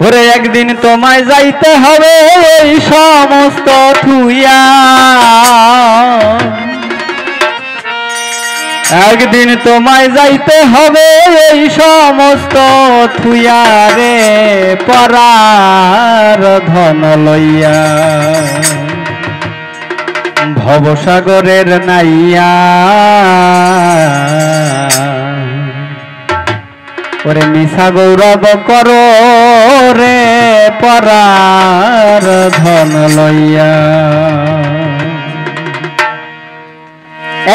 ওরে একদিন তোমায় যাইতে হবে এই সমস্ত থুইয়া, একদিন তোমায় যাইতে হবে এই সমস্ত থুইয়া রে পরার ধন লইয়া। ভবসাগরের নাইয়া ওরে মিশা গৌরব করো রে পরার ধন লইয়া।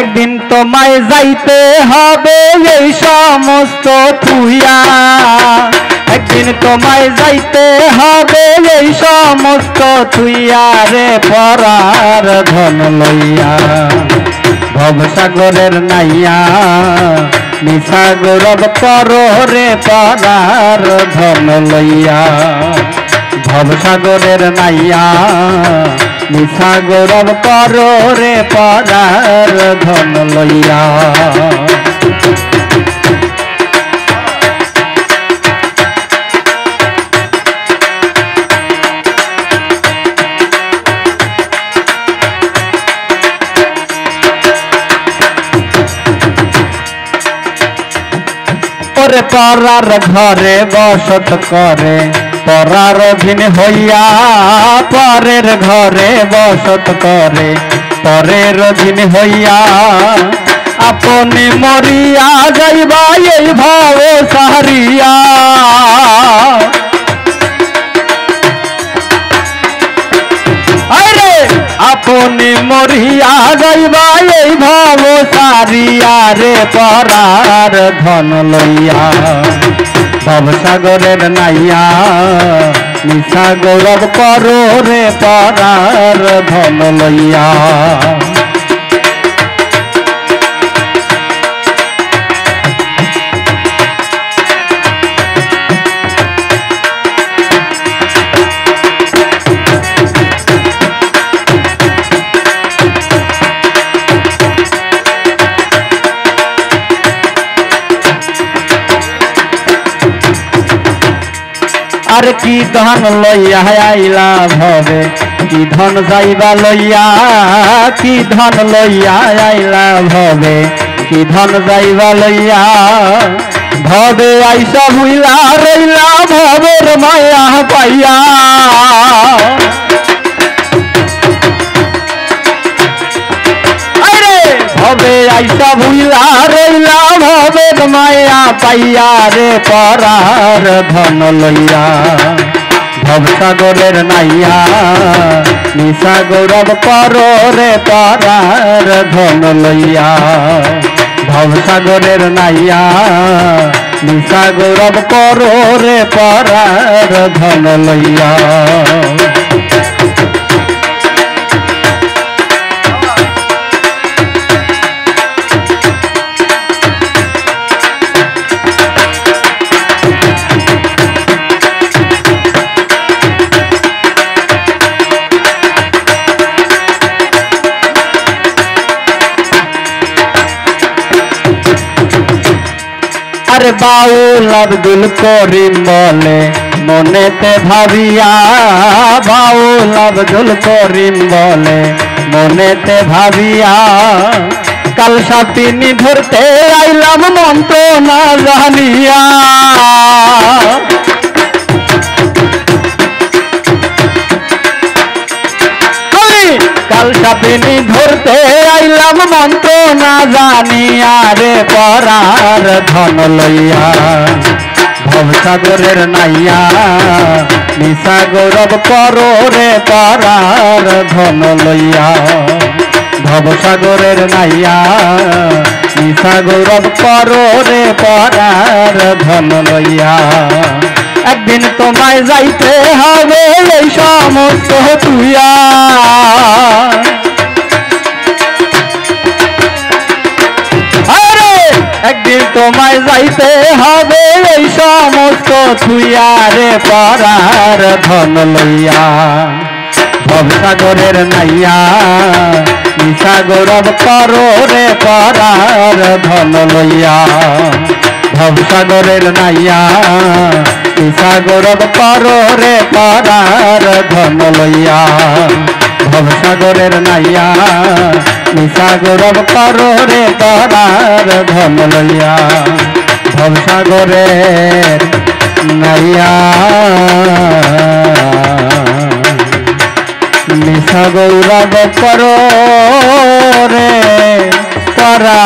একদিন তোমায় যাইতে হবে এই সমস্ত থুইয়া, একদিন তোমায় যাইতে হবে এই সমস্ত থুইয়া রে পরার ধন লইয়া। ভবসাগরের নাইয়া মিশা গৌরব করো রে পরার ধন লইয়া। ভবসাগরের নাইয়া মিশা গৌরব করো রে পরার ধন লইয়া। ওরে পরার ঘরে বসত করে পরার অধীন হইয়া, পরের ঘরে বসত করে পরের অধীন হইয়া। আপনি মরিয়া যাইবা এই ভাব সারিয়া, আপনি মরিয়া যাইবা এই ভাব সারিয়া রে পরার ধন লইয়া। ভবসাগরের নাইয়া মিশা গৌরব করো রে পরার ধন লইয়া। আর কি ধন লইয়া আইলা ভবে, কি ধন যাইবা লইয়া, কি ধন লইয়া আইলা ভবে, কি ধন যাইবা লইয়া। ভবে আইসা ভুইলা রইলা ভবের মায়া পাইয়া, ভবে আইসা ভুইলা রইলা ভবের মায়া পাইয়া রে পরার ধন লইয়া। ভবসাগরের নাইয়া মিশা গৌরব করো রে পরার ধন লইয়া। ভবসাগরের নাইয়া মিশা গৌরব করো রে পরার ধন লইয়া। আরে বাউল আব্দুল করিম বলে মনেতে ভাবিয়া, বাউল আব্দুল করিম বলে মনেতে ভাবিয়া। কাল সাপিনী ধরতে আইলাম মন্ত্র না জানিয়া, কাল সাপিনী ধরতে আইলাম মন্ত্র না জানিয়া রে পরার ধন লইয়া। ভবসাগরের নাইয়া মিশা গৌরব করো রে পরার ধন লইয়া। ভবসাগরের নাইয়া মিশা গৌরব করো রে পরার ধন লইয়া। একদিন তোমায় যাইতে হবে এই সমস্ত তুইয়া, একদিন তোমায় যাইতে হবে এই সমস্ত থুইয়া রে পরার ধন লইয়া। ভবসাগরের নাইয়া মিশা গৌরব করো রে পরার ধন লইয়া। ভবসাগরের নাইয়া সাগরব পারো রে পারার ধন লইয়া ভবসাগরের নাইয়া সাগরব পারো রে পারার ধন লইয়া ভবসাগরের নাইয়া নিশা গৌরব করো রে পারা